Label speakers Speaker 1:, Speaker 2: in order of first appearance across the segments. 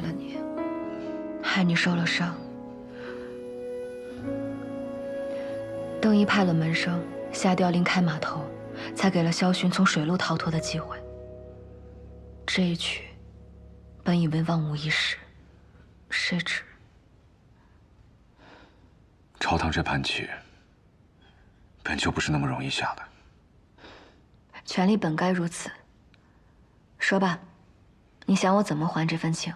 Speaker 1: 了你，害你受了伤。邓毅派了门生下调临开码头，才给了萧薰从水路逃脱的机会。这一曲，本以为万无一失，谁知
Speaker 2: 朝堂这盘棋，本就不是那么容易下的。
Speaker 1: 权力本该如此。说吧，你想我怎么还这份情？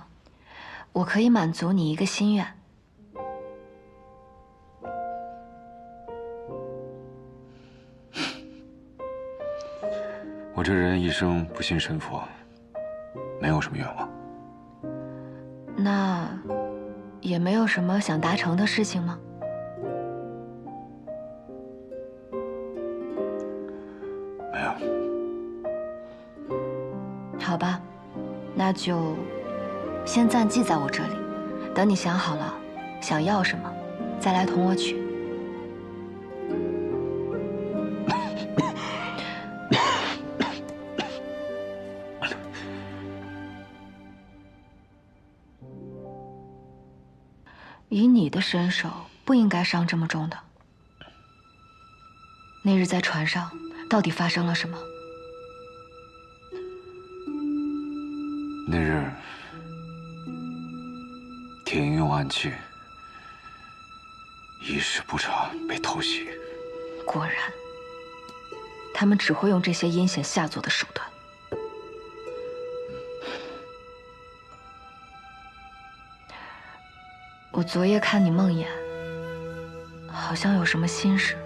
Speaker 1: 我可以满足你一个心愿。
Speaker 2: 我这人一生不信神佛，没有什么愿望。
Speaker 1: 那也没有什么想达成的事情吗？
Speaker 2: 没有。
Speaker 1: 好吧，那就先暂记在我这里，等你想好了想要什么，再来同我取。以你的身手，不应该伤这么重的。那日在船上，到底发生了什么？
Speaker 2: 那日，铁英用暗器，一时不察被偷袭。
Speaker 1: 果然，他们只会用这些阴险下作的手段。我昨夜看你梦魇，好像有什么心事。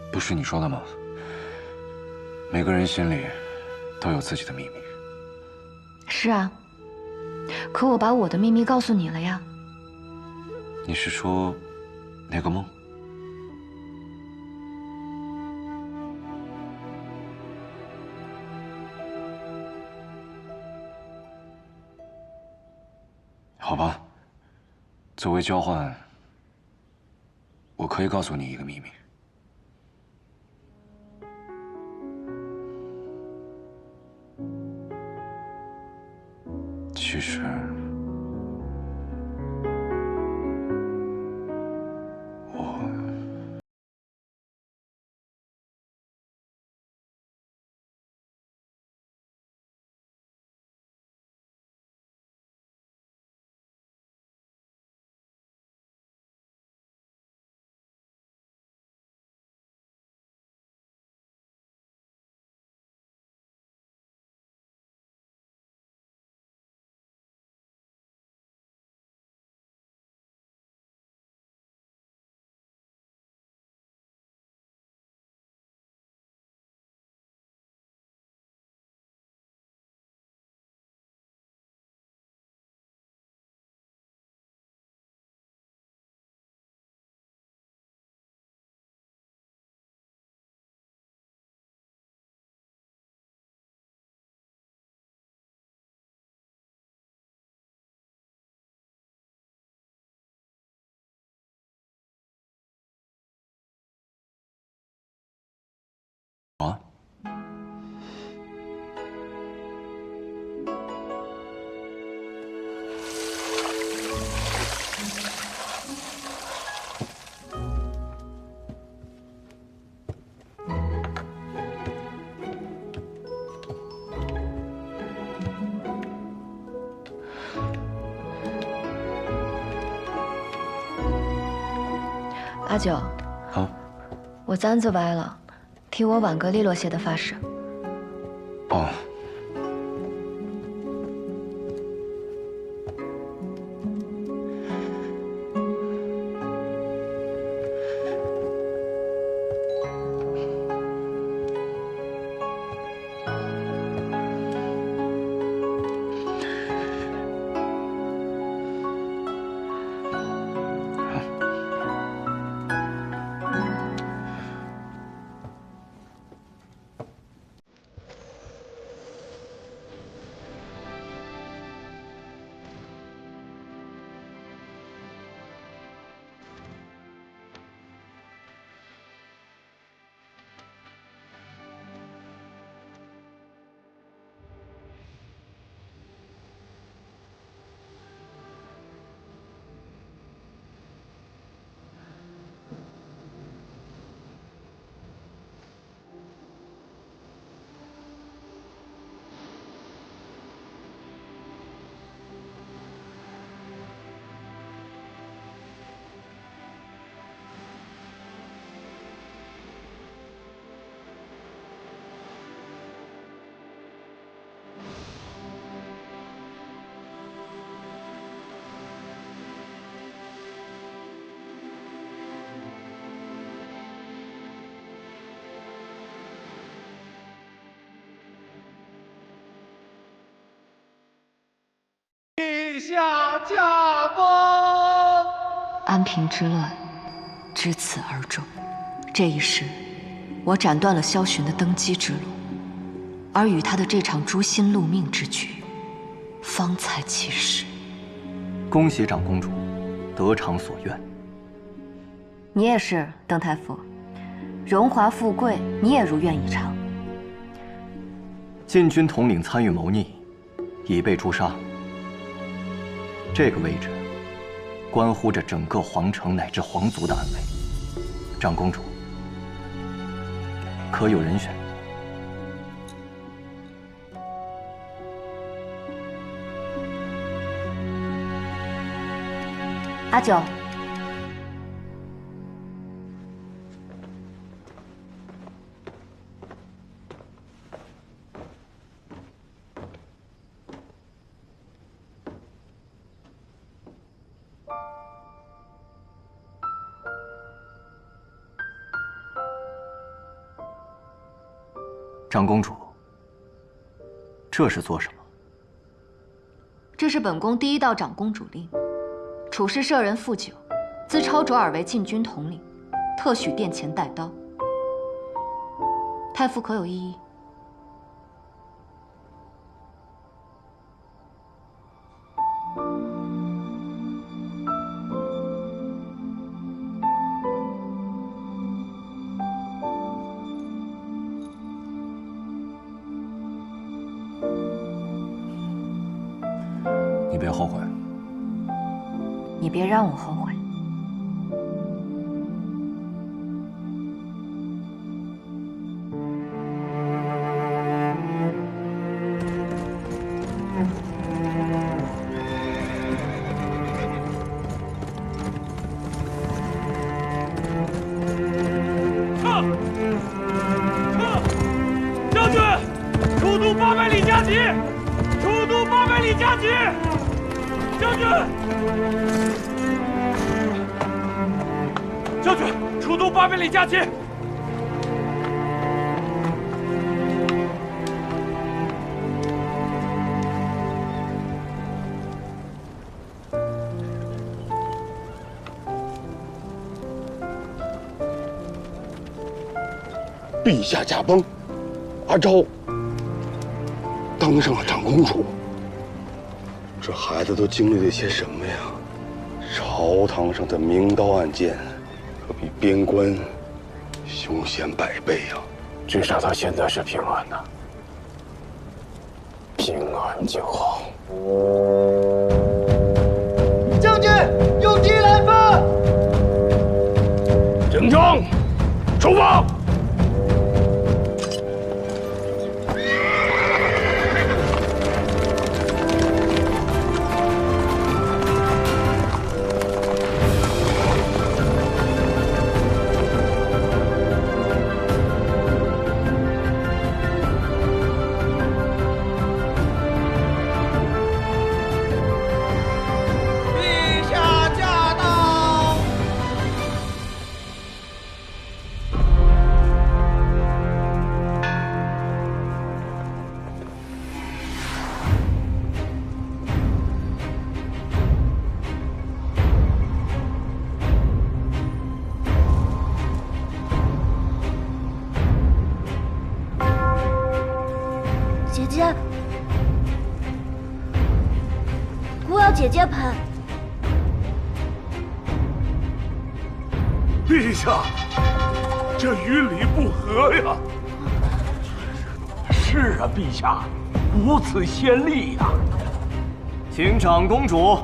Speaker 2: 不是你说的吗？每个人心里都有自己的秘密。
Speaker 1: 是啊，可我把我的秘密告诉你了呀。
Speaker 2: 你是说那个梦？好吧，作为交换，我可以告诉你一个秘密。其实，我啊，
Speaker 1: 阿九，
Speaker 2: 好，
Speaker 1: 我簪子歪了，替我挽个利落些的发饰。
Speaker 2: 哦。
Speaker 3: 陛下驾崩！
Speaker 1: 安平之乱至此而终。这一时，我斩断了萧寻的登基之路，而与他的这场诛心戮命之举，方才起始。
Speaker 4: 恭喜长公主得偿所愿。
Speaker 1: 你也是，邓太傅，荣华富贵你也如愿以偿。
Speaker 4: 禁军统领参与谋逆，已被诛杀。这个位置，关乎着整个皇城乃至皇族的安危。长公主，可有人选？
Speaker 1: 阿九，
Speaker 4: 长公主，这是做什么？
Speaker 1: 这是本宫第一道长公主令，处事舍人傅九，自抄卓尔为禁军统领，特许殿前带刀。太傅可有异议？
Speaker 2: 你别后悔。
Speaker 1: 你别让我后悔。
Speaker 3: 将军，出都800里加急！出都800里加急！将军，将军，出都800里加急！
Speaker 5: 陛下驾崩，阿昭当上了长公主。这孩子都经历了些什么呀？朝堂上的明刀暗剑，可比边关凶险100倍呀！
Speaker 6: 至少他现在是平安的，平安就好。
Speaker 3: 将军，用计来犯！
Speaker 6: 整装，出发！
Speaker 7: 姐姐，姑要姐姐陪。
Speaker 6: 陛下，这与理不合呀！是啊，陛下，无此先例呀！
Speaker 4: 请长公主。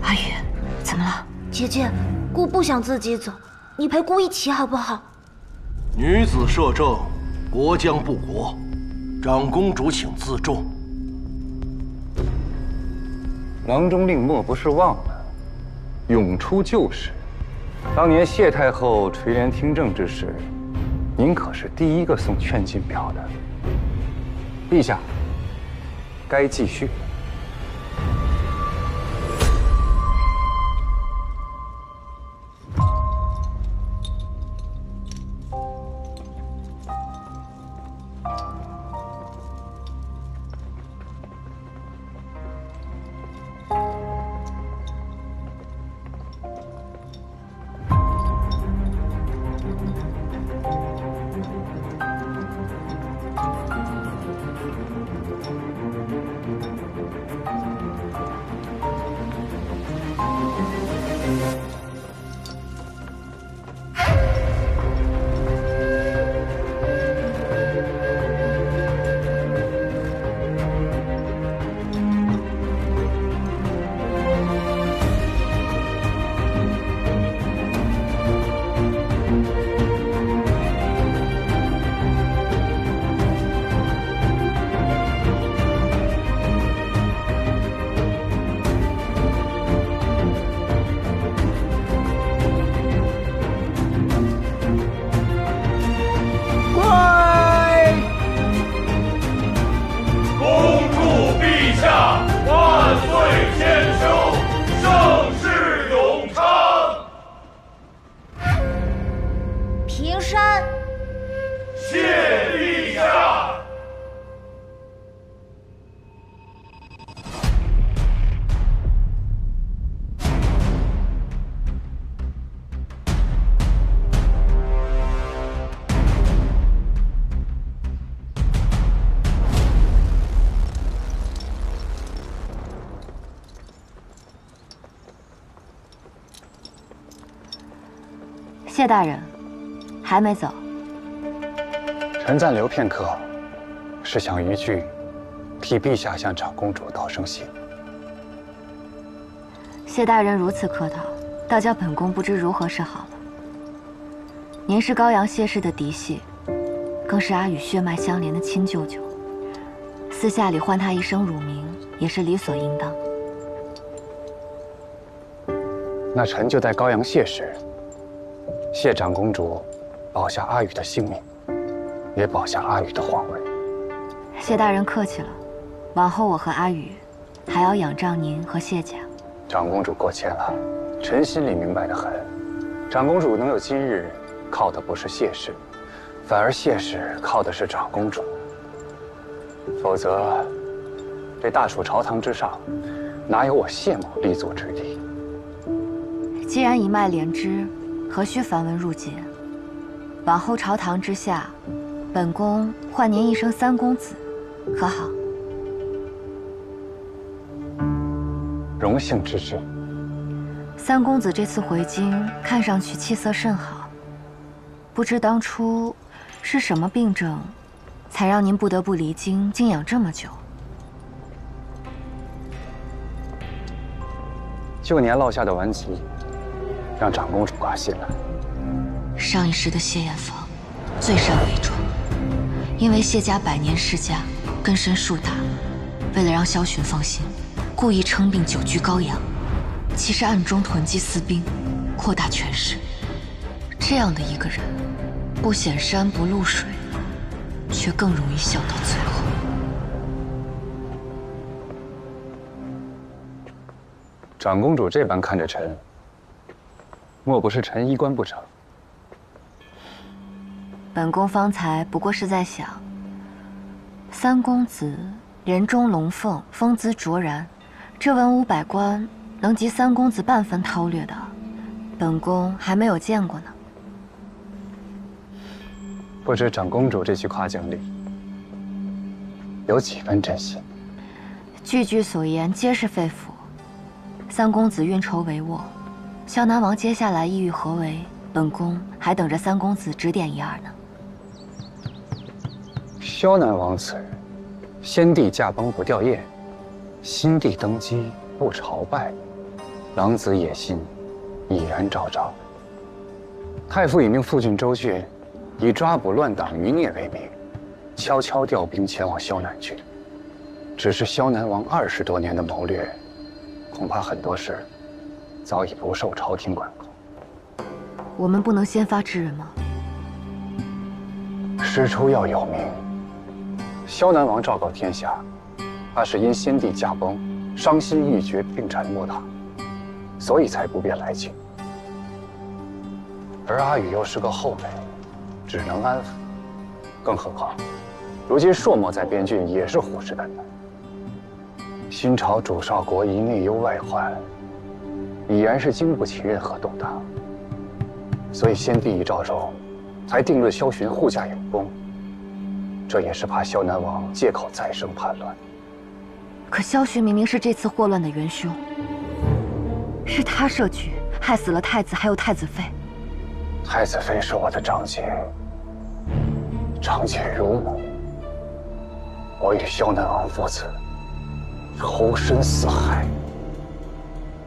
Speaker 1: 阿宇，怎么了？
Speaker 7: 姐姐，姑不想自己走，你陪姑一起好不好？
Speaker 6: 女子摄政，国将不国，长公主请自重。
Speaker 8: 郎中令莫不是忘了，涌出旧事。当年谢太后垂帘听政之时，您可是第一个送劝进表的。陛下，该继续。
Speaker 1: 谢大人，还没走。
Speaker 8: 臣暂留片刻，是想一句替陛下向长公主道声谢。
Speaker 1: 谢大人如此客套，倒叫本宫不知如何是好了。您是高阳谢氏的嫡系，更是阿宇血脉相连的亲舅舅，私下里唤他一声乳名，也是理所应当。
Speaker 8: 那臣就在高阳谢时，谢长公主保下阿宇的性命，也保下阿宇的皇位。
Speaker 1: 谢大人客气了，往后我和阿宇还要仰仗您和谢家。
Speaker 8: 长公主过谦了，臣心里明白得很。长公主能有今日，靠的不是谢氏，反而谢氏靠的是长公主。否则，这大楚朝堂之上，哪有我谢某立足之地？
Speaker 1: 既然一脉连枝，何须繁文缛节？往后朝堂之下，本宫唤您一声三公子，可好？
Speaker 8: 荣幸之至。
Speaker 1: 三公子这次回京，看上去气色甚好。不知当初是什么病症，才让您不得不离京静养这么久？
Speaker 8: 旧年落下的顽疾，让长公主挂心了。
Speaker 1: 上一世的谢艳芳最善伪装，因为谢家百年世家，根深树大，为了让萧巡放心，故意称病久居高阳，其实暗中囤积私兵，扩大权势。这样的一个人，不显山不露水，却更容易笑到最后。
Speaker 8: 长公主这般看着臣，莫不是臣衣冠不成？
Speaker 1: 本宫方才不过是在想，三公子人中龙凤，风姿卓然，这文武百官能及三公子半分韬略的，本宫还没有见过呢。
Speaker 8: 不知长公主这句夸奖里有几分真心？
Speaker 1: 句句所言皆是肺腑。三公子运筹帷幄，萧南王接下来意欲何为，本宫还等着三公子指点一二呢。
Speaker 8: 萧南王此人，先帝驾崩不吊唁，新帝登基不朝拜，狼子野心已然昭昭。太傅已命副郡周俊以抓捕乱党余孽为名，悄悄调兵前往萧南去。只是萧南王20多年的谋略，恐怕很多事早已不受朝廷管控。
Speaker 1: 我们不能先发制人吗？
Speaker 8: 师出要有名。萧南王昭告天下，他是因先帝驾崩，伤心欲绝，病缠莫塔，所以才不便来请。而阿宇又是个后辈，只能安抚。更何况，如今朔漠在边郡也是虎视眈眈。新朝主少国一内忧外患，已然是经不起任何动荡。所以先帝一诏中，才定论萧循护驾有功。这也是怕萧南王借口再生叛乱。
Speaker 1: 可萧循明明是这次祸乱的元凶，是他设局害死了太子，还有太子妃。
Speaker 8: 太子妃是我的长姐，长姐如母。我与萧南王父子仇深似海，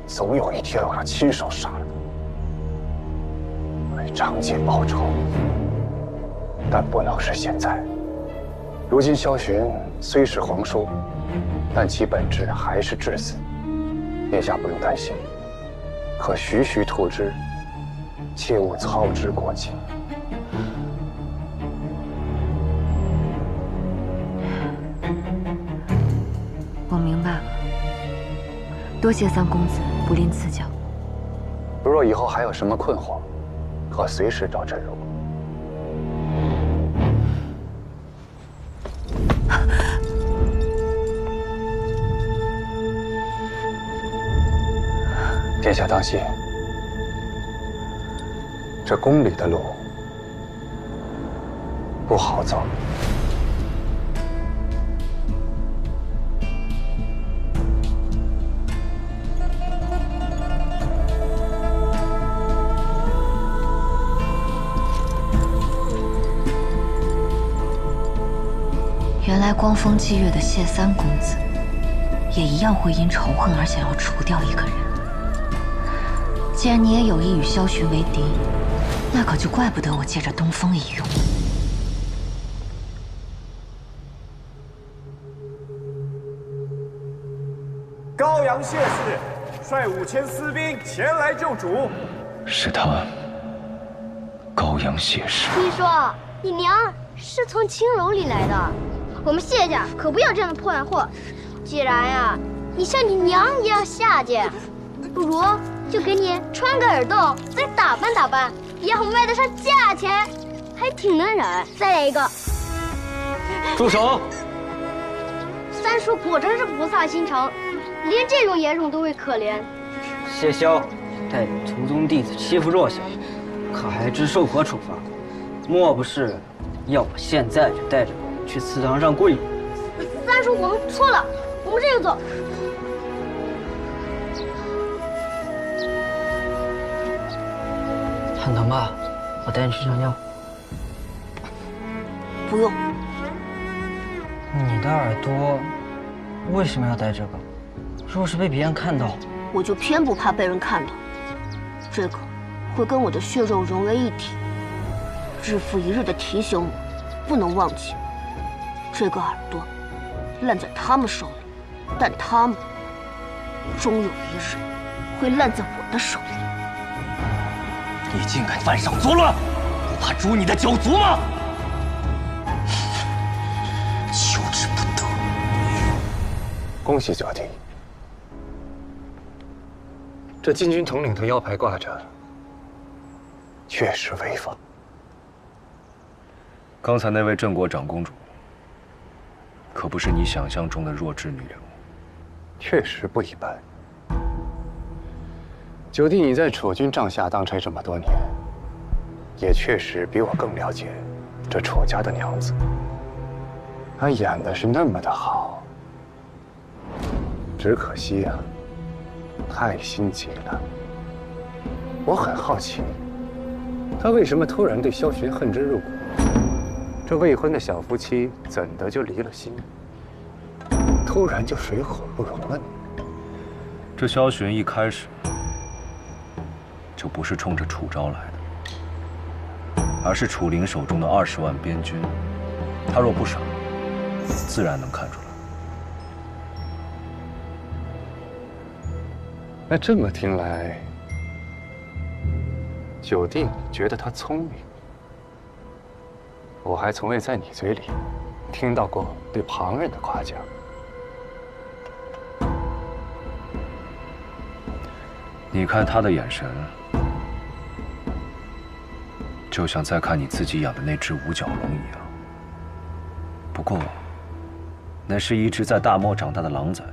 Speaker 8: 总有一天我要亲手杀了他，为长姐报仇。但不能是现在。如今萧循虽是皇叔，但其本质还是质子，殿下不用担心，可徐徐图之，切勿操之过急。
Speaker 1: 我明白了，多谢三公子不吝赐教。
Speaker 8: 如若以后还有什么困惑，可随时找朕如。殿下当心，这宫里的路不好走。
Speaker 1: 原来光风霁月的谢三公子，也一样会因仇恨而想要除掉一个人。既然你也有意与萧循为敌，那可就怪不得我借着东风一用。
Speaker 3: 高阳谢氏率5000私兵前来救主。
Speaker 2: 是他，高阳谢氏。
Speaker 7: 听说你娘是从青楼里来的，我们谢家可不要这样的破烂货。既然呀，你像你娘也要下贱，不如就给你穿个耳洞，再打扮打扮，也好卖得上价钱，还挺能忍。再来一个，
Speaker 3: 住手！
Speaker 7: 三叔果真是菩萨心肠，连这种野种都会可怜。
Speaker 9: 谢萧带领族中弟子欺负弱小，可还知受何处罚？莫不是要我现在就带着我去祠堂上跪？
Speaker 7: 三叔，我们错了，我们这就走。
Speaker 9: 很疼吧？我带你去上药。
Speaker 1: 不用。
Speaker 9: 你的耳朵为什么要戴这个？若是被别人看到，
Speaker 7: 我就偏不怕被人看到。这个会跟我的血肉融为一体，日复一日的提醒我，不能忘记。这个耳朵烂在他们手里，但他们终有一日会烂在我的手里。
Speaker 4: 你竟敢犯上作乱，不怕诛你的九族吗？求之不得。
Speaker 8: 恭喜九弟，这禁军统领的腰牌挂着，确实威风。
Speaker 2: 刚才那位镇国长公主，可不是你想象中的弱智女人物。
Speaker 8: 确实不一般。九弟，你在楚军帐下当差这么多年，也确实比我更了解这楚家的娘子。她演的是那么的好，只可惜呀，太心急了。我很好奇，她为什么突然对萧循恨之入骨？这未婚的小夫妻怎的就离了心？突然就水火不容了呢？
Speaker 2: 这萧循一开始就不是冲着楚昭来的，而是楚灵手中的20万边军。他若不傻，自然能看出来。
Speaker 8: 那这么听来，九弟觉得他聪明？我还从未在你嘴里听到过对旁人的夸奖。
Speaker 2: 你看他的眼神，就像在看你自己养的那只五角龙一样。不过，那是一只在大漠长大的狼崽，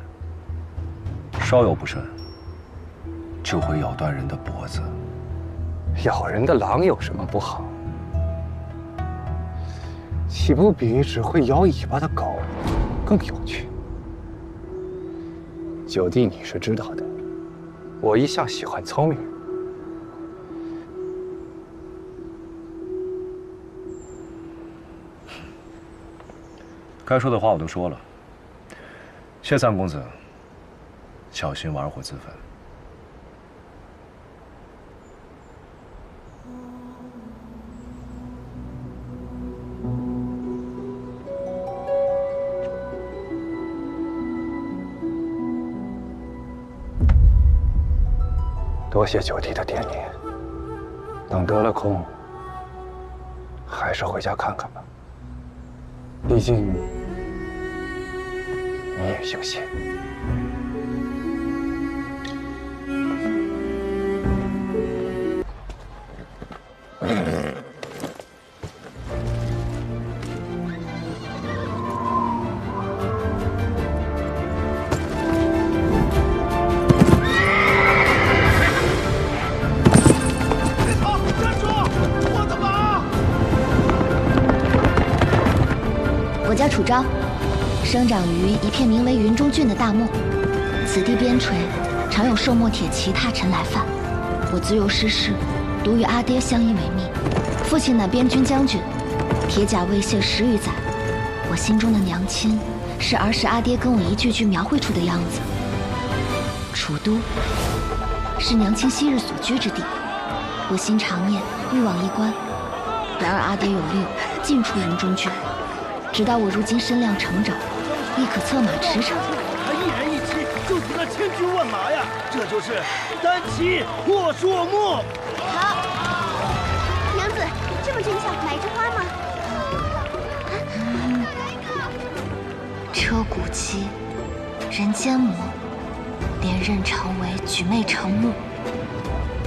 Speaker 2: 稍有不慎，就会咬断人的脖子。
Speaker 8: 咬人的狼有什么不好？岂不比只会摇尾巴的狗更有趣？九弟，你是知道的，我一向喜欢聪明人。
Speaker 2: 该说的话我都说了，谢三公子，小心玩火自焚。
Speaker 8: 多谢九弟的惦念，等得了空，还是回家看看吧。毕竟你也姓谢。
Speaker 7: 我叫楚昭，生长于一片名为云中郡的大漠。此地边陲常有兽墨铁骑踏尘来犯。我自幼失势，独与阿爹相依为命。父亲乃边军将军，铁甲未卸10余载。我心中的娘亲，是儿时阿爹跟我一句句描绘出的样子。楚都，是娘亲昔日所居之地。我心常念，欲往一关。然而阿爹有令，禁出云中郡。直到我如今身量成长，亦可策马驰骋。
Speaker 3: 他一人一骑，就值那千军万马呀！这就是单骑破朔漠。
Speaker 7: 好，娘子，这么真巧，买一枝花吗？车骨漆，人间魔，连刃成为举妹成木。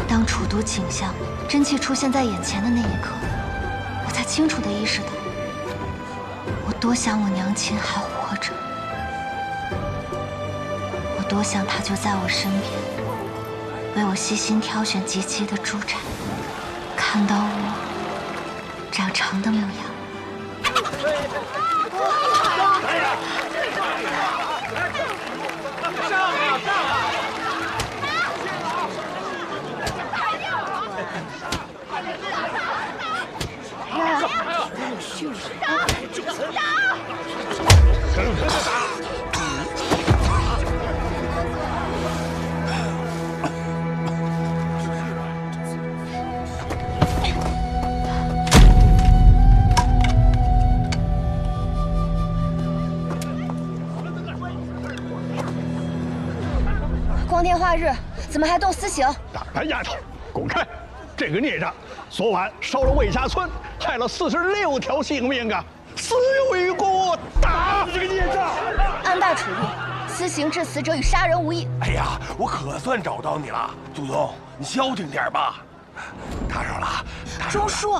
Speaker 7: 当楚都景象真切出现在眼前的那一刻，我才清楚地意识到。我多想我娘亲还活着，我多想她就在我身边，为我细心挑选极其的猪柴，看到我长成的模样。光天化日，怎么还动私刑？
Speaker 10: 大胆丫头，滚开！这个孽障，昨晚烧了魏家村，害了46条性命啊！死有余辜，打死这个孽障！
Speaker 7: 按大处理，私刑致死者与杀人无异。
Speaker 11: 哎呀，我可算找到你了，祖宗，你消停点吧。打扰了，
Speaker 7: 钟叔，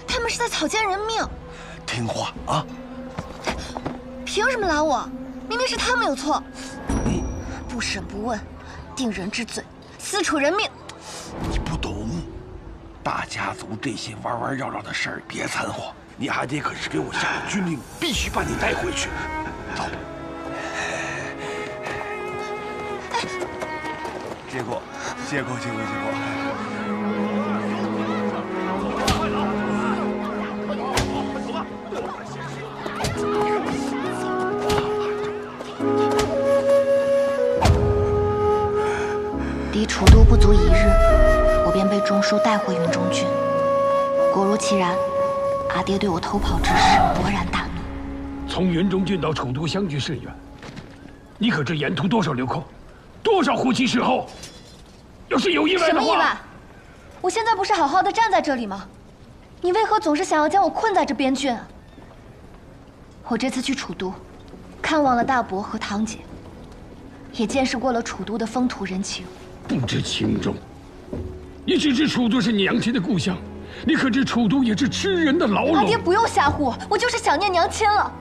Speaker 7: 他们是在草菅人命。
Speaker 11: 听话啊！
Speaker 7: 凭什么拦我？明明是他们有错。不审不问，定人之罪，私处人命。
Speaker 11: 你不懂，大家族这些弯弯绕绕的事儿别掺和。你阿爹可是给我下了军令，必须把你带回去。走。
Speaker 10: 谢过，谢过，谢过，谢过。
Speaker 7: 离楚都不足1日，我便被钟叔带回云中郡。果如其然，阿爹对我偷跑之事勃然大怒。
Speaker 3: 从云中郡到楚都相距甚远，你可知沿途多少流寇，多少护骑侍候？要是有意外的话，
Speaker 7: 什么意外？我现在不是好好的站在这里吗？你为何总是想要将我困在这边郡啊？我这次去楚都，看望了大伯和堂姐，也见识过了楚都的风土人情。
Speaker 12: 不知轻重。你只知楚都是娘亲的故乡，你可知楚都也是吃人的牢笼？
Speaker 1: 阿爹不用吓唬我，我就是想念娘亲了。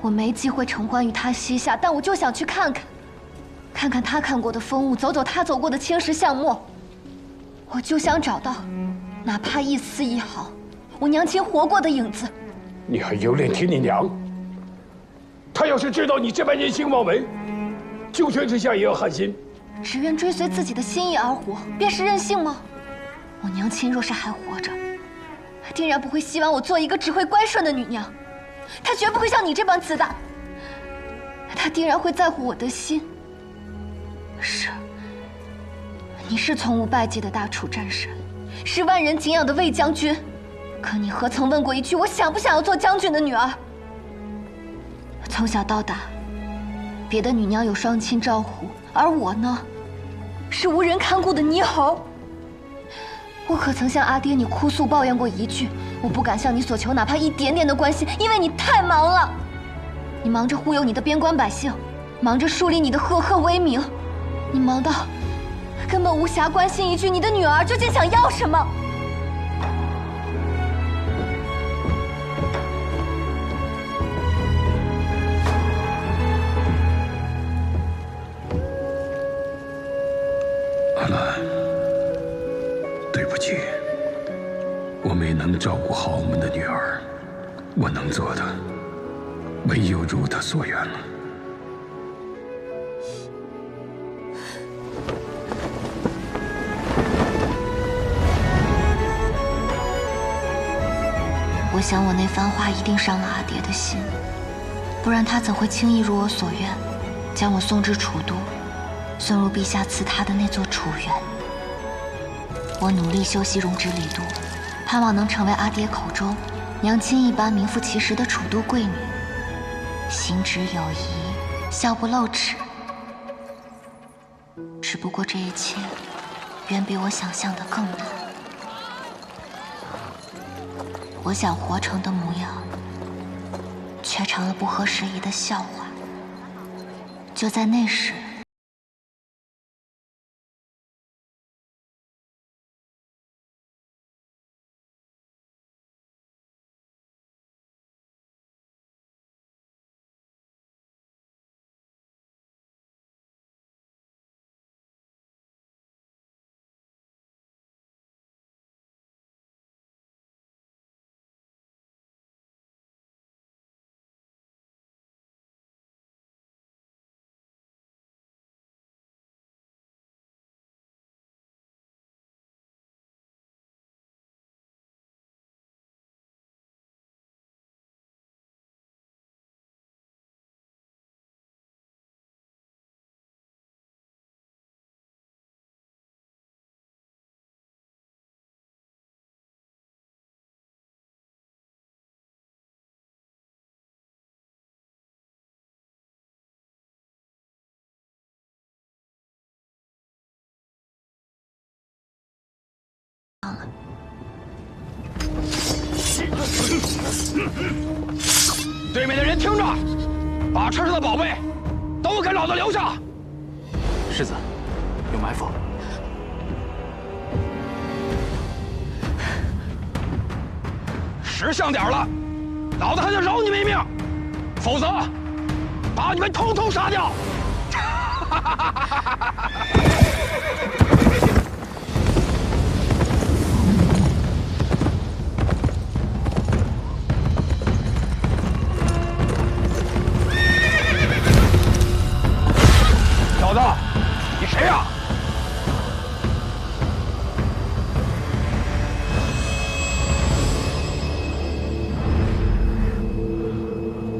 Speaker 1: 我没机会承欢于她膝下，但我就想去看看，看看她看过的风物，走走她走过的青石巷陌。我就想找到，哪怕一丝一毫，我娘亲活过的影子。
Speaker 12: 你还有脸提你娘？她要是知道你这般人心妄为，九泉之下也要寒心。
Speaker 1: 只愿追随自己的心意而活，便是任性吗？我娘亲若是还活着，她定然不会希望我做一个只会乖顺的女娘，她绝不会像你这般自大。她定然会在乎我的心。是，你是从无败绩的大楚战神，是万人敬仰的魏将军，可你何曾问过一句我想不想要做将军的女儿？从小到大，别的女娘有双亲照护，而我呢，是无人看顾的泥猴。我可曾向阿爹你哭诉抱怨过一句？我不敢向你所求哪怕一点点的关心，因为你太忙了。你忙着忽悠你的边关百姓，忙着树立你的赫赫威名，你忙到根本无暇关心一句你的女儿究竟想要什么。
Speaker 12: 阿兰，对不起，我没能照顾好我们的女儿，我能做的唯有如她所愿了。
Speaker 1: 我想我那番话一定伤了阿爹的心，不然他怎会轻易如我所愿，将我送至楚都，送入陛下赐他的那座楚园。我努力修习容止礼度，盼望能成为阿爹口中娘亲一般名副其实的楚都贵女，行止有仪，笑不露齿。只不过这一切远比我想象的更难。我想活成的模样，却成了不合时宜的笑话。就在那时，
Speaker 3: 对面的人听着，把车上的宝贝都给老子留下。
Speaker 4: 世子，有埋伏。
Speaker 3: 识相点了，老子还想饶你们一命，否则把你们统统杀掉。小子，你谁呀？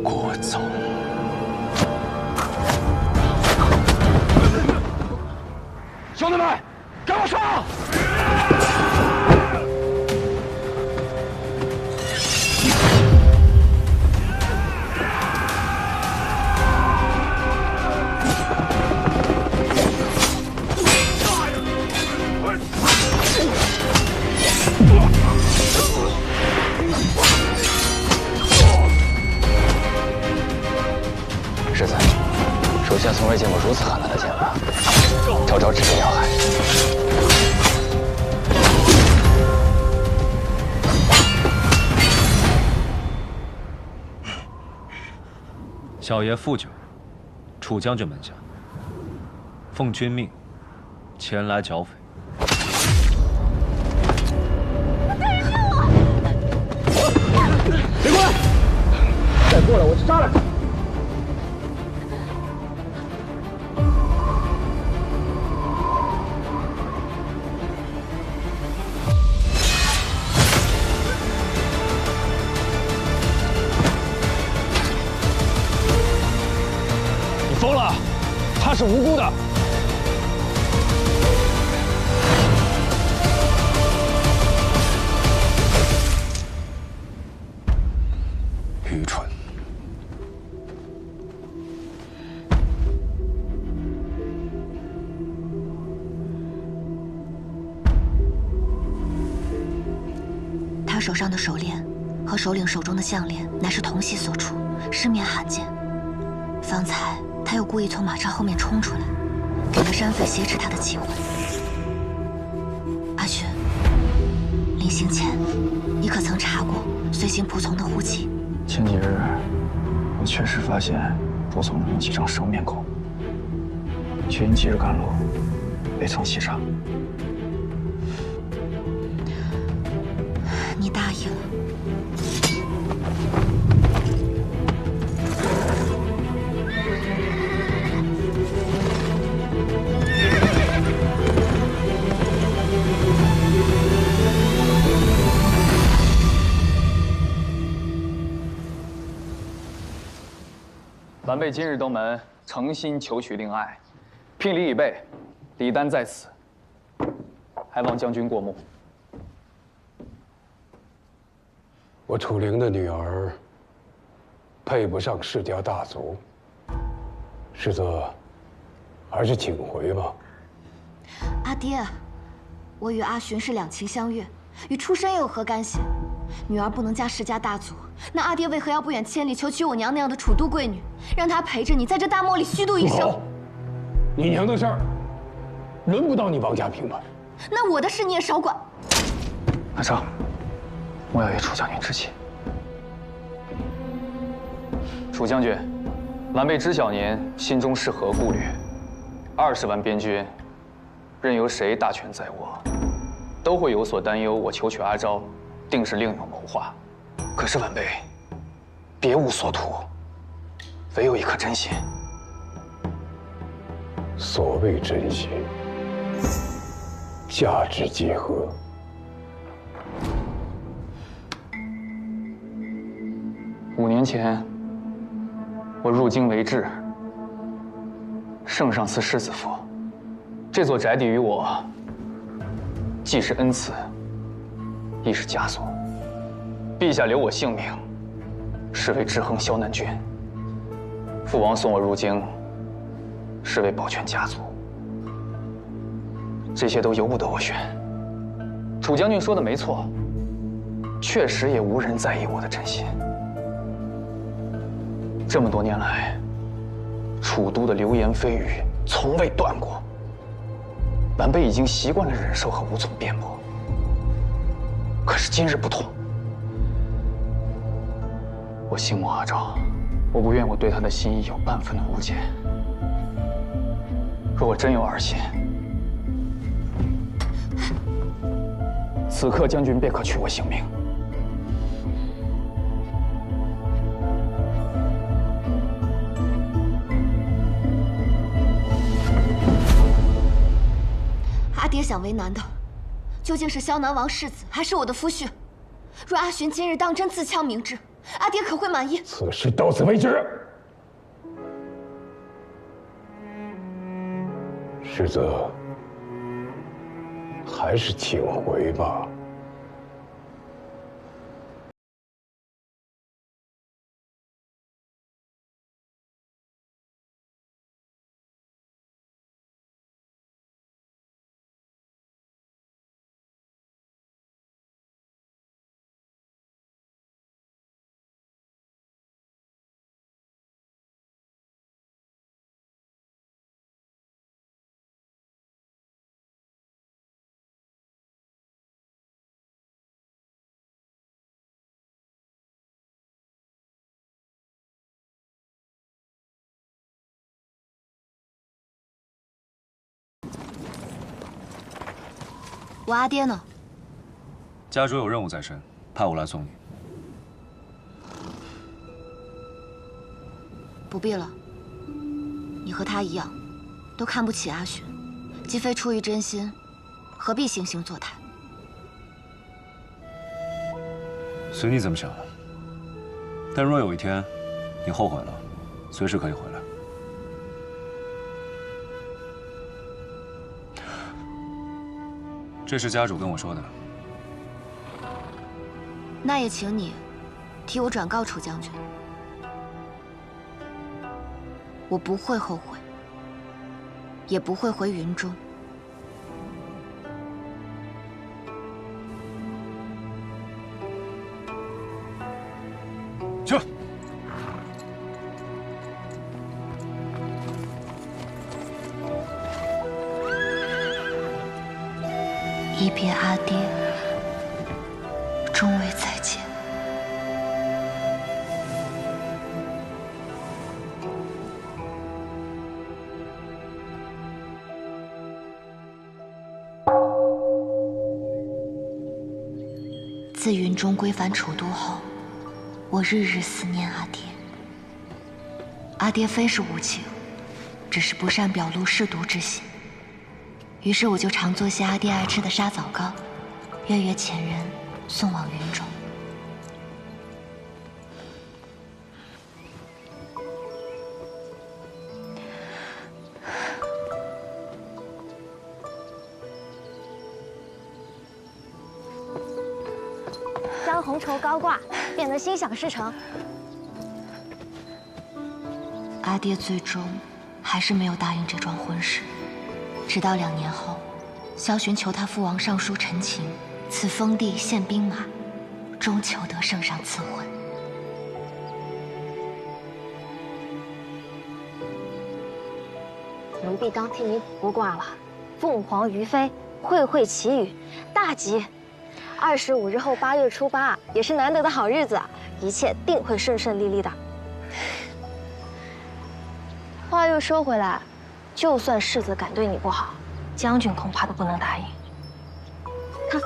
Speaker 4: 国宗。
Speaker 3: 兄弟们，给我上！
Speaker 8: 世子，属下从未见过如此狠辣的剑法。昭昭指点要害。
Speaker 2: 小爷傅九，楚将军门下，奉君命前来剿匪。
Speaker 3: 别过来！再过来我就杀了你！
Speaker 10: 你疯了！他是无辜的。
Speaker 2: 愚蠢！
Speaker 1: 他手上的手链和首领手中的项链乃是同系所出，市面罕见。方才他又故意从马扎后面冲出来，给了山匪挟持他的机会。阿寻，临行前，你可曾查过随行仆从的户籍？
Speaker 8: 前几日，我确实发现仆从有几张生面孔，却因急着赶路，未曾细查。
Speaker 1: 你大意了。
Speaker 8: 晚辈今日登门，诚心求取令爱，聘礼已备，礼单在此，还望将军过目。
Speaker 12: 我楚灵的女儿配不上世家大族，世子还是请回吧。
Speaker 1: 阿爹，我与阿寻是两情相悦，与出身又有何干系？女儿不能嫁世家大族，那阿爹为何要不远千里求娶我娘那样的楚都贵女，让她陪着你在这大漠里虚度一生？
Speaker 12: 好，你娘的事儿轮不到你王家评判。
Speaker 1: 那我的事你也少管。
Speaker 8: 阿昭，我要与楚将军致歉。楚将军，晚辈知晓您心中是何顾虑。20万边军，任由谁大权在握，都会有所担忧。我求娶阿昭，定是另有谋划。可是晚辈别无所图，唯有一颗真心。
Speaker 12: 所谓真心，价值几何？
Speaker 8: 5年前，我入京为质，圣上赐世子符，这座宅邸于我，既是恩赐，亦是枷锁。陛下留我性命，是为制衡萧南军；父王送我入京，是为保全家族。这些都由不得我选。楚将军说的没错，确实也无人在意我的真心。 这么多年来，楚都的流言蜚语从未断过。晚辈已经习惯了忍受和无从辩驳。可是今日不同，我心慕阿昭，我不愿我对他的心意有半分的误解。若我真有二心，此刻将军便可取我性命。
Speaker 1: 阿爹想为难的，究竟是萧南王世子，还是我的夫婿？若阿寻今日当真自戕明志，阿爹可会满意？
Speaker 12: 此事到此为止。世子，还是请回吧。
Speaker 1: 我阿爹呢？
Speaker 2: 家主有任务在身，派我来送你。
Speaker 1: 不必了。你和他一样，都看不起阿寻，既非出于真心，何必惺惺作态？
Speaker 2: 随你怎么想。但若有一天你后悔了，随时可以回来。这是家主跟我说的。
Speaker 1: 那也请你替我转告楚将军，我不会后悔，也不会回云中。
Speaker 2: 去。
Speaker 1: 一别阿爹，终未再见。自云中归返楚都后，我日日思念阿爹。阿爹非是无情，只是不善表露舐犊之心。于是我就常做些阿爹爱吃的沙枣糕，月月遣人送往云中。
Speaker 13: 将红绸高挂，便能心想事成。
Speaker 1: 阿爹最终还是没有答应这桩婚事。直到2年后，萧寻求他父王上书陈情，赐封地献兵马，终求得圣上赐婚。
Speaker 13: 奴婢当替你卜卦了，凤凰于飞，会会祈雨，大吉。25日后8月初8，也是难得的好日子，一切定会顺顺利利的。话又说回来。就算世子敢对你不好，将军恐怕都不能答应。看，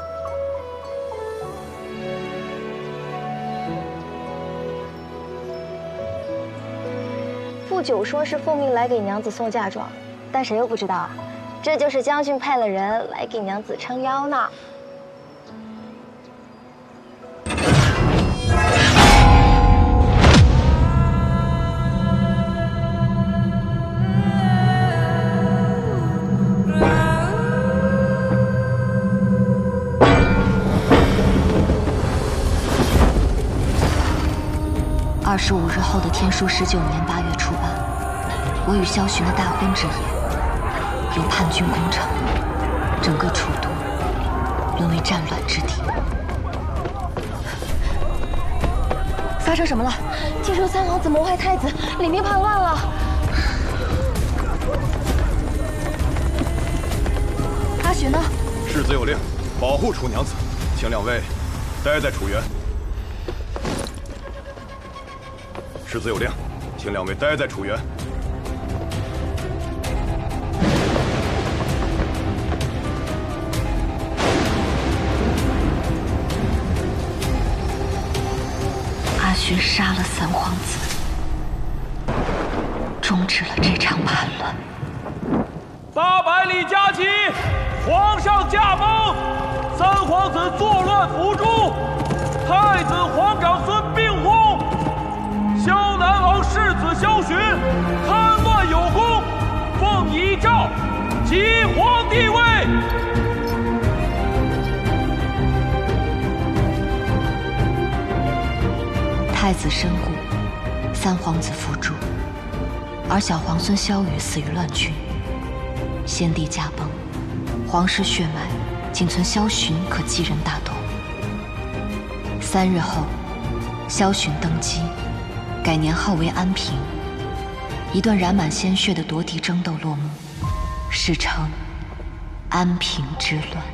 Speaker 13: 不久说是奉命来给娘子送嫁妆，但谁又不知道啊？这就是将军派了人来给娘子撑腰呢。
Speaker 1: 25日后的天书19年8月初8，我与萧寻的大婚之夜，由叛军攻城，整个楚都沦为战乱之地。
Speaker 13: 发生什么了？听说三皇子谋害太子，里面叛乱了。阿寻呢？
Speaker 14: 世子有令，保护楚娘子，请2位待在楚园。世子有令，请2位待在楚园。
Speaker 1: 阿寻杀了三皇子，终止了这场叛乱。
Speaker 3: 800里加急，皇上驾崩，三皇子作乱伏诛，太子皇长孙病薨。萧南王世子萧寻贪乱有功，奉遗诏即皇帝位。
Speaker 1: 太子身故，三皇子伏诛，而小皇孙萧雨死于乱军。先帝驾崩，皇室血脉仅存萧寻可继任大统。3日后，萧寻登基。改年号为安平，一段染满鲜血的夺嫡争斗落幕，史称安平之乱。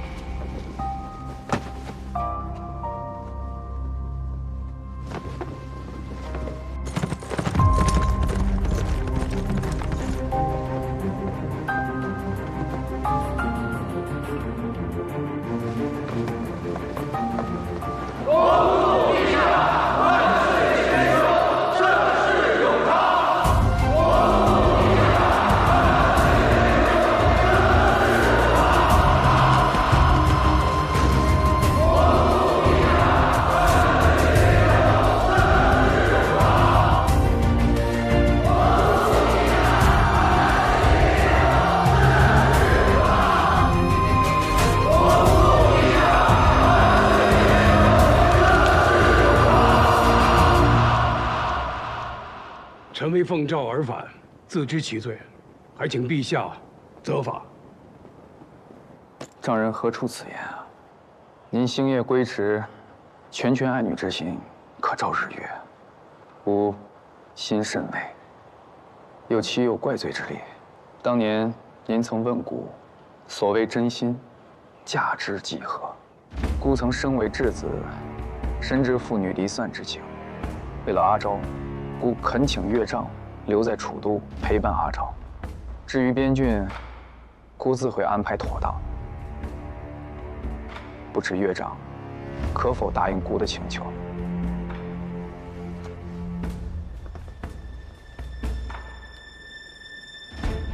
Speaker 10: 臣为奉诏而返，自知其罪，还请陛下责罚。
Speaker 8: 丈人何出此言啊？您星夜归驰，拳拳爱女之心，可照日月。吾心甚慰，又岂有怪罪之理？当年您曾问孤，所谓真心，价值几何？孤曾身为质子，深知父女离散之情。为了阿昭，孤恳请岳丈留在楚都陪伴阿昭。至于边郡，孤自会安排妥当。不知岳丈可否答应孤的请求？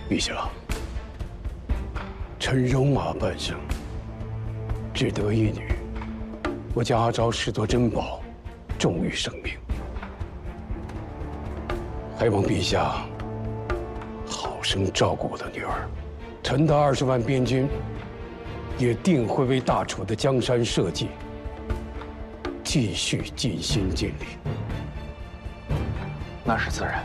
Speaker 10: 陛下，臣戎马半生，只得一女，我将阿昭视作珍宝，重于生命。还望陛下好生照顾我的女儿。臣的20万边军，也定会为大楚的江山社稷继续尽心尽力。
Speaker 8: 那是自然。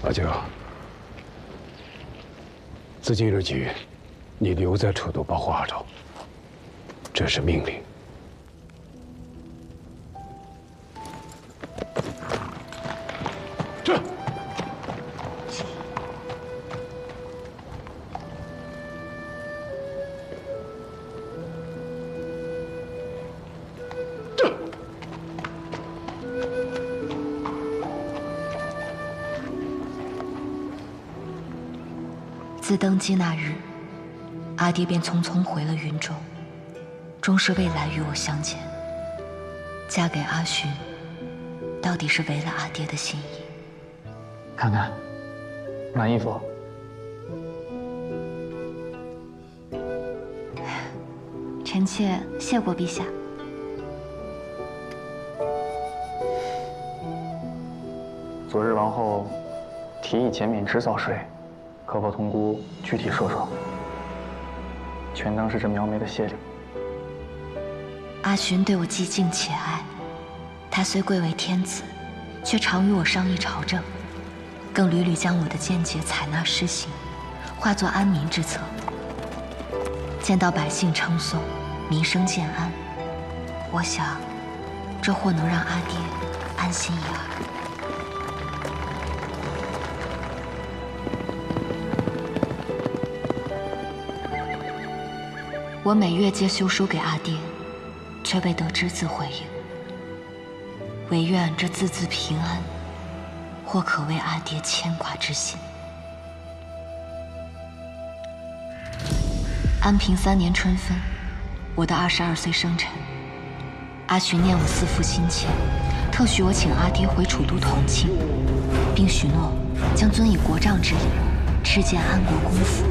Speaker 10: 阿娇，自今日起，你留在楚都保护阿昭，这是命令。这。
Speaker 1: 自登基那日，阿爹便匆匆回了云州，终是未来与我相见。嫁给阿寻，到底是违了阿爹的心意。
Speaker 8: 看看，满意否？
Speaker 1: 臣妾谢过陛下。
Speaker 8: 昨日王后提议减免织造税。可否同孤具体说说？全当是这苗眉的谢礼。
Speaker 1: 阿寻对我既敬且爱，他虽贵为天子，却常与我商议朝政，更屡屡将我的见解采纳施行，化作安民之策。见到百姓称颂，民生渐安，我想，这或能让阿爹安心一二。我每月皆修书给阿爹，却未得只字回应。唯愿这字字平安，或可为阿爹牵挂之心。安平3年春分，我的22岁生辰，阿寻念我思父心切，特许我请阿爹回楚都同庆，并许诺将遵以国丈之礼，敕建安国公府。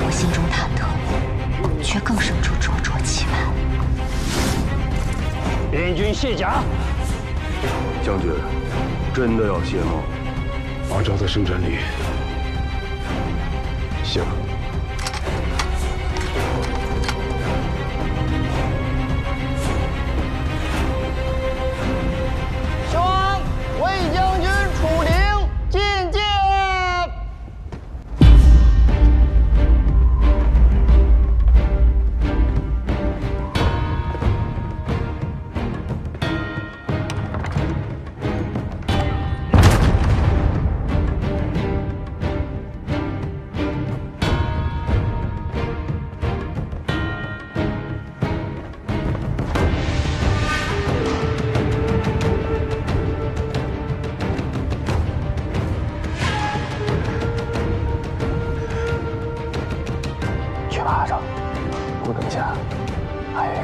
Speaker 1: 我心中忐忑，却更生出灼灼期盼。
Speaker 10: 边军卸甲。
Speaker 5: 将军，真的要卸吗？
Speaker 10: 阿昭的生辰礼，卸吧。
Speaker 15: 宣魏将军楚灵觐见。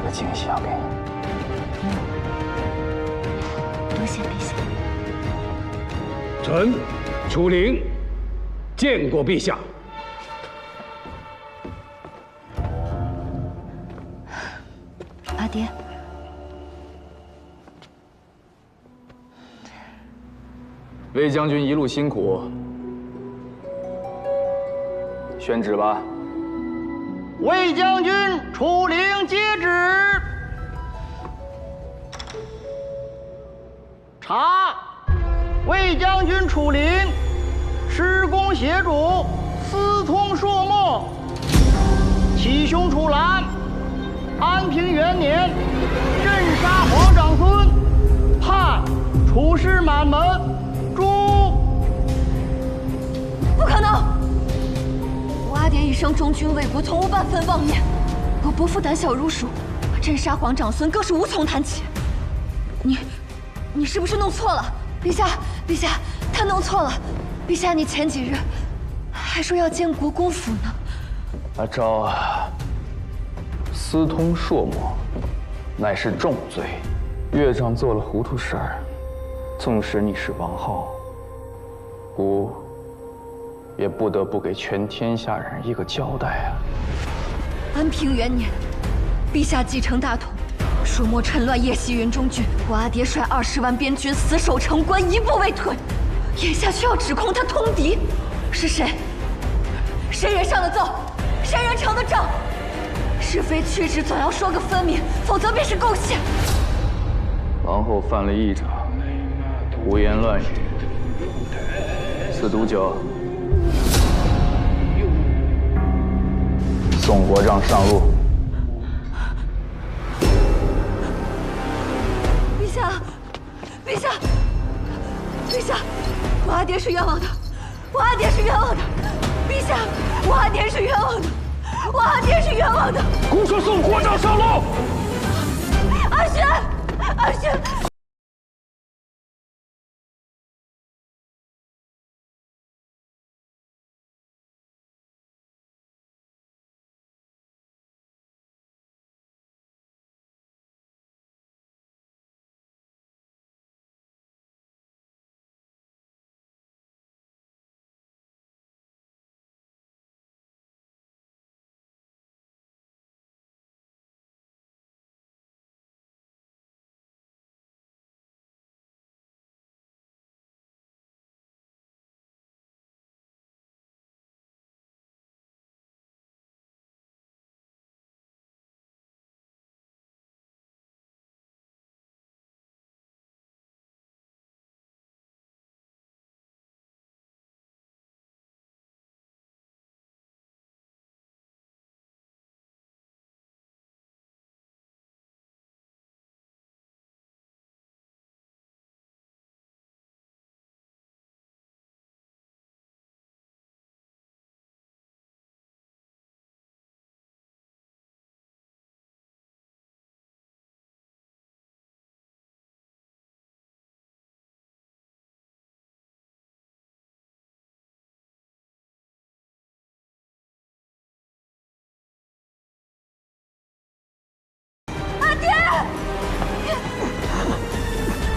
Speaker 8: 惊喜要给你。
Speaker 1: 多谢陛下。
Speaker 10: 臣楚灵见过陛下。
Speaker 1: 阿爹，
Speaker 16: 魏将军一路辛苦，宣旨吧。
Speaker 15: 魏将军出令接旨。查，魏将军出令，施公协主，私通朔漠，欺兄出兰。安平元年，镇杀皇长孙，判处师满门，诛。
Speaker 1: 不可能！我阿爹一生忠君为国，从无半分妄念。我伯父胆小如鼠，镇杀皇长孙更是无从谈起。你是不是弄错了？陛下，陛下，他弄错了。陛下，你前几日还说要见国公府呢。
Speaker 16: 阿昭啊，私通朔漠，乃是重罪。岳丈做了糊涂事儿，纵使你是王后，吾也不得不给全天下人一个交代啊！
Speaker 1: 安平元年，陛下继承大统，朔漠趁乱夜袭云中郡，我阿爹率20万边军死守城关，一步未退。眼下却要指控他通敌，是谁？谁人上的奏？谁人成的诏？是非曲直总要说个分明，否则便是构陷。
Speaker 16: 王后犯了议长，胡言乱语，此毒酒，送国丈上路。
Speaker 1: 陛下，陛下，陛下，我阿爹是冤枉的，我阿爹是冤枉的，陛下，我阿爹是冤枉的，我阿爹是冤枉的。
Speaker 3: 公说送国丈上路。
Speaker 1: 阿轩，阿轩。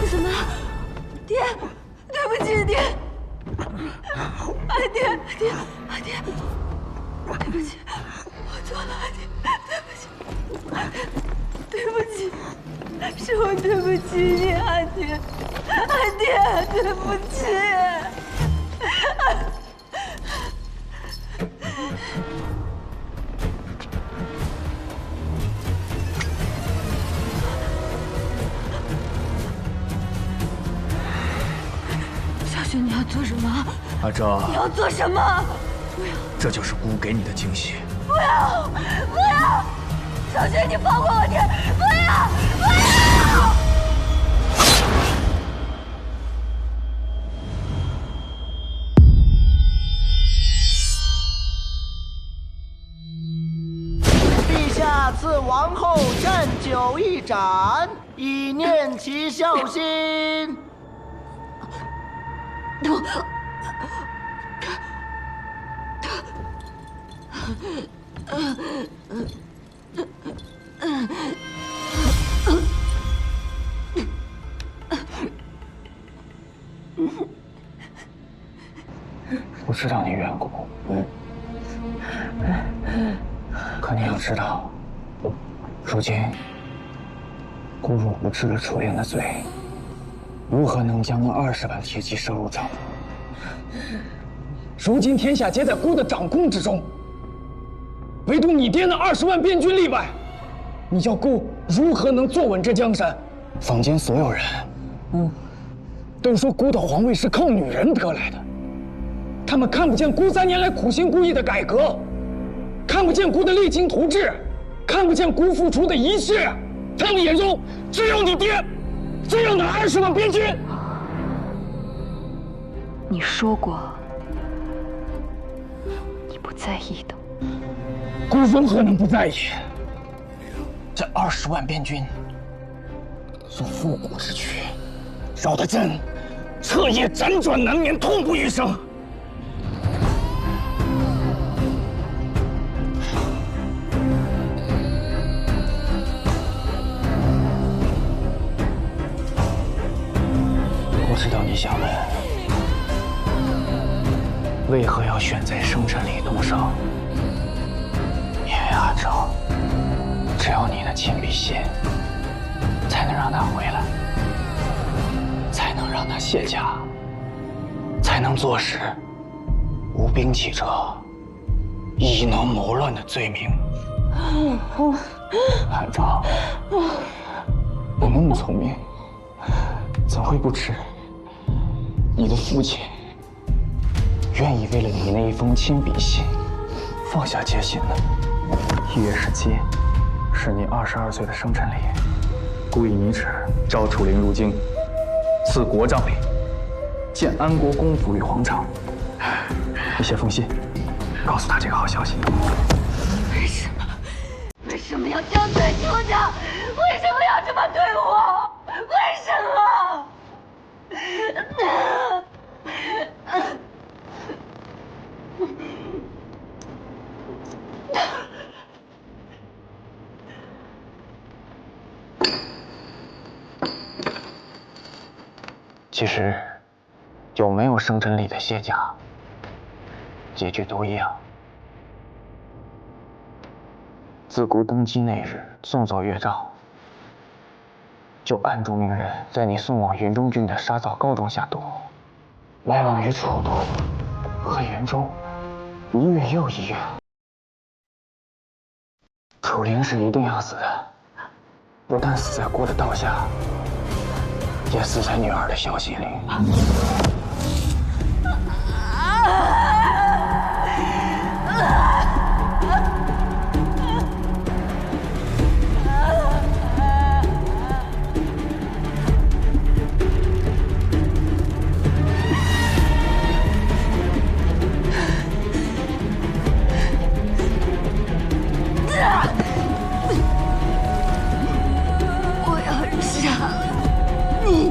Speaker 1: 你怎么了，爹？对不起，爹。阿爹，爹，阿爹，对不起，我错了，阿爹，对不起，对不起，是我对不起你，阿爹，阿爹，对不起。小轩，你要做什么？
Speaker 16: 阿昭，
Speaker 1: 你要做什么？不要！
Speaker 16: 这就是姑给你的惊喜。
Speaker 1: 不要！不要！小轩，你放过我爹！不要！不要！
Speaker 15: 陛下赐王后饌酒一盏，以念其孝心。
Speaker 16: 我
Speaker 8: 知道你缘故，可你要知道，如今姑若不治了楚灵的罪，如何能将那20万铁骑收入帐中？如今天下皆在姑的掌控之中，唯独你爹那20万边军例外，你叫姑如何能坐稳这江山？坊间所有人，都说姑的皇位是靠女人得来的，他们看不见姑3年来苦心孤诣的改革，看不见姑的励精图治，看不见姑付出的一切，他们眼中只有你爹，只有那20万边军。
Speaker 1: 你说过，你不在意的。
Speaker 8: 姑怎可能不在意？这20万边军所复古之躯，扰得朕彻夜辗转难眠，痛不欲生。我知道你想问，为何要选在生辰里动手？因为阿昭，只有你的亲笔信，才能让他回来，才能让他卸甲，才能坐实无兵起者异能谋乱的罪名。阿昭，我那么聪明，怎会不知你的父亲愿意为了你那一封亲笔信放下戒心呢？1月17，是你22岁的生辰礼，故以你旨召楚灵入京，赐国葬礼，建安国公府与皇城。你写封信，告诉他这个好消息。
Speaker 17: 为什么要将罪出家？为什么要这么对我？为什么？
Speaker 8: 其实，有没有生辰礼的卸甲，结局都一样。自姑登基那日送走岳丈，就暗中命人在你送往云中郡的沙枣高中下毒，来往于楚都和云中1月又1月。楚灵是一定要死的，不但死在姑的刀下，也死在女儿的小心里。
Speaker 17: 我要杀你！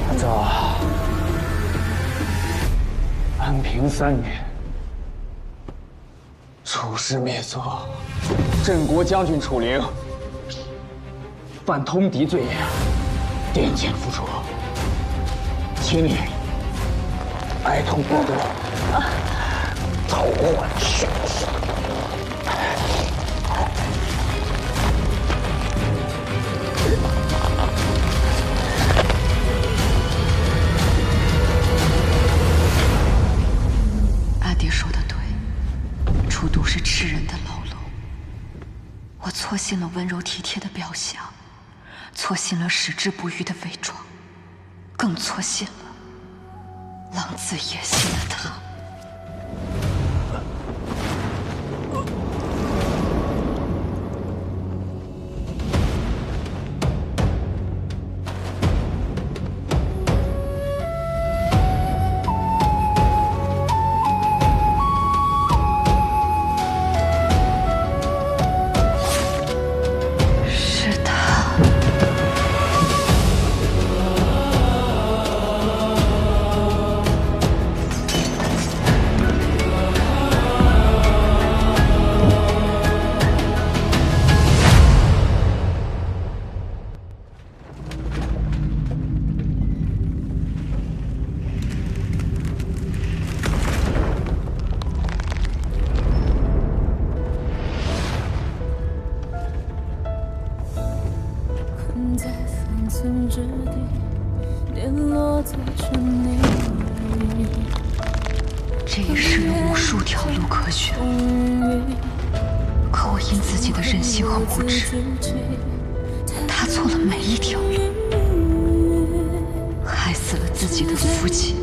Speaker 8: 阿昭，安平3年，楚氏灭族，镇国将军楚灵犯通敌罪业，殿前伏诛，请你哀痛过度，投我去死！
Speaker 1: 阿爹说的对，楚都是吃人的牢笼。我错信了温柔体贴的表象，错信了矢志不渝的伪装，更错信了狼子野心的他。这一世有无数条路可选，可我因自己的任性和无知，踏错了每一条路，害死了自己的父亲，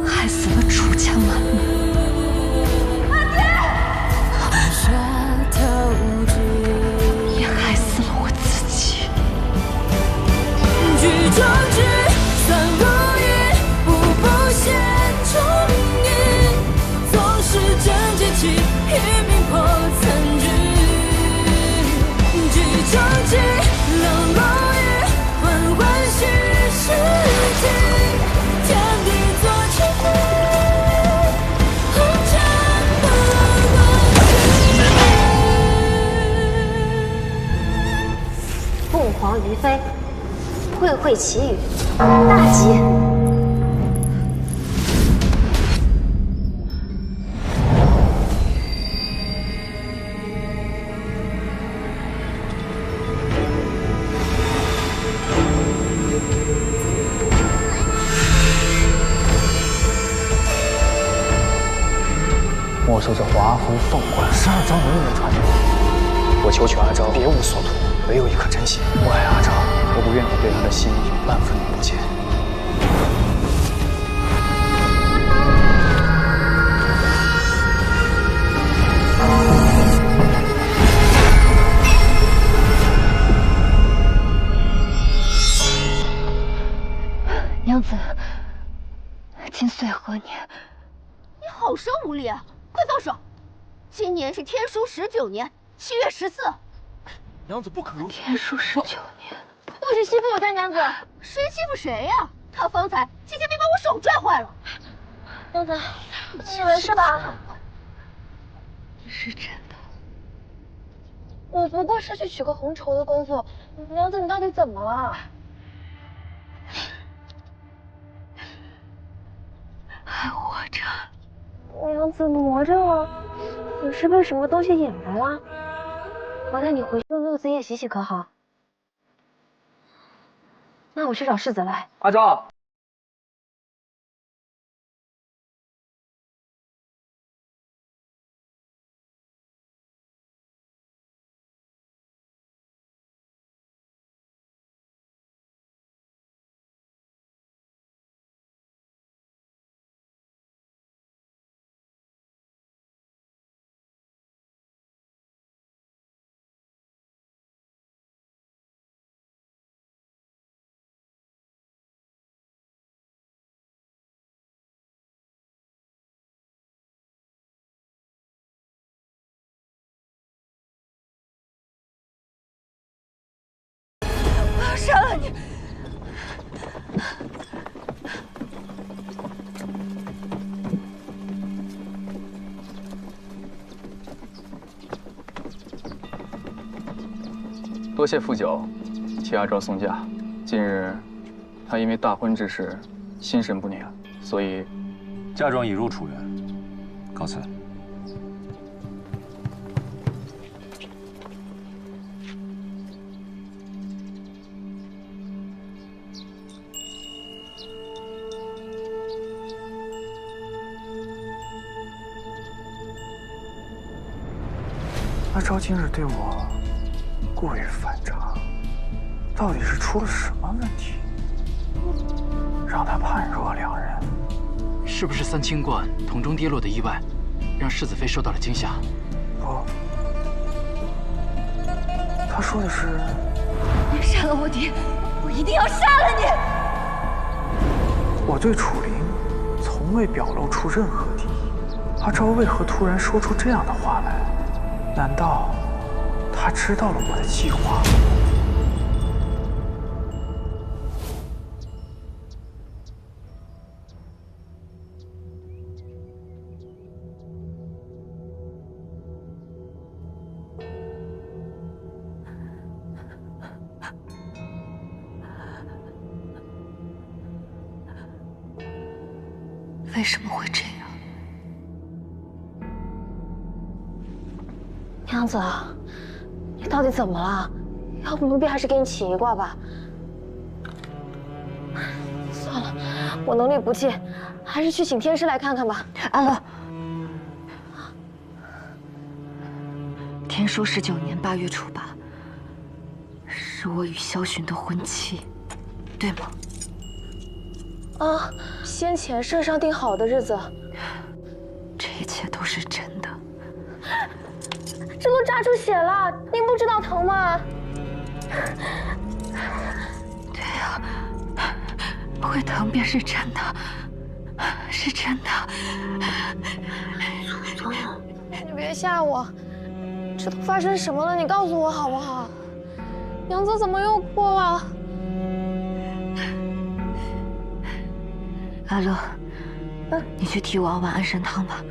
Speaker 1: 害死了楚家满门。也害死了我自己。
Speaker 17: 举壮志，算如云，步步显忠义，总是贞洁起，与民破残局。举壮志，冷落雨，缓缓虚世纪，天地作之父，红尘不过
Speaker 13: 凤凰于飞，会会奇语，大吉。
Speaker 8: 我受这华服凤冠，12招能不能传承？我求娶阿昭，别无所图，唯有一颗真心。我爱阿昭，我不愿我对她的心有半分不见。
Speaker 1: 娘子，今岁何年？
Speaker 7: 你好生无礼啊！快放手！今年是天书19年7月14。
Speaker 3: 娘子不可如此。
Speaker 1: 天书19年，
Speaker 7: 不许欺负我家娘子！谁欺负谁呀？他方才姐姐没把我手拽坏了。
Speaker 13: 娘子，你没事吧？
Speaker 1: 是真的。
Speaker 13: 我不过是去取个红绸的功夫，娘子你到底怎么了？
Speaker 1: 还活着。
Speaker 13: 娘子魔怔了，你是被什么东西引来了？我带你回去用六字液洗洗可好？那我去找世子来。
Speaker 16: 阿昭。
Speaker 17: 我要杀了你！
Speaker 16: 多谢傅九替阿昭送嫁。近日，他因为大婚之事心神不宁，所以
Speaker 2: 嫁妆已入楚园，告辞。
Speaker 8: 阿昭今日对我过于反常，到底是出了什么问题，让他判若两人？
Speaker 18: 是不是三清观桶中跌落的意外，让世子妃受到了惊吓？
Speaker 8: 不，他说的是……
Speaker 17: 你杀了我爹，我一定要杀了你！
Speaker 8: 我对楚灵从未表露出任何敌意，阿昭为何突然说出这样的话来？难道他知道了我的计划？
Speaker 1: 为什么会这样？
Speaker 13: 娘子，你到底怎么了？要不奴婢还是给你起一卦吧。我能力不济，还是去请天师来看看吧。
Speaker 1: 阿乐，天书19年8月初8，是我与萧寻的婚期，对吗？
Speaker 13: 啊，先前圣上定好的日子。
Speaker 1: 这一切都是真的。
Speaker 13: 这都扎出血了，您不知道疼吗？
Speaker 1: 对呀，会疼便是真的，是真的。
Speaker 13: 祖宗，你别吓我，这都发生什么了？你告诉我好不好？娘子怎么又哭了？
Speaker 1: 阿乐，你去替我熬碗安神汤吧。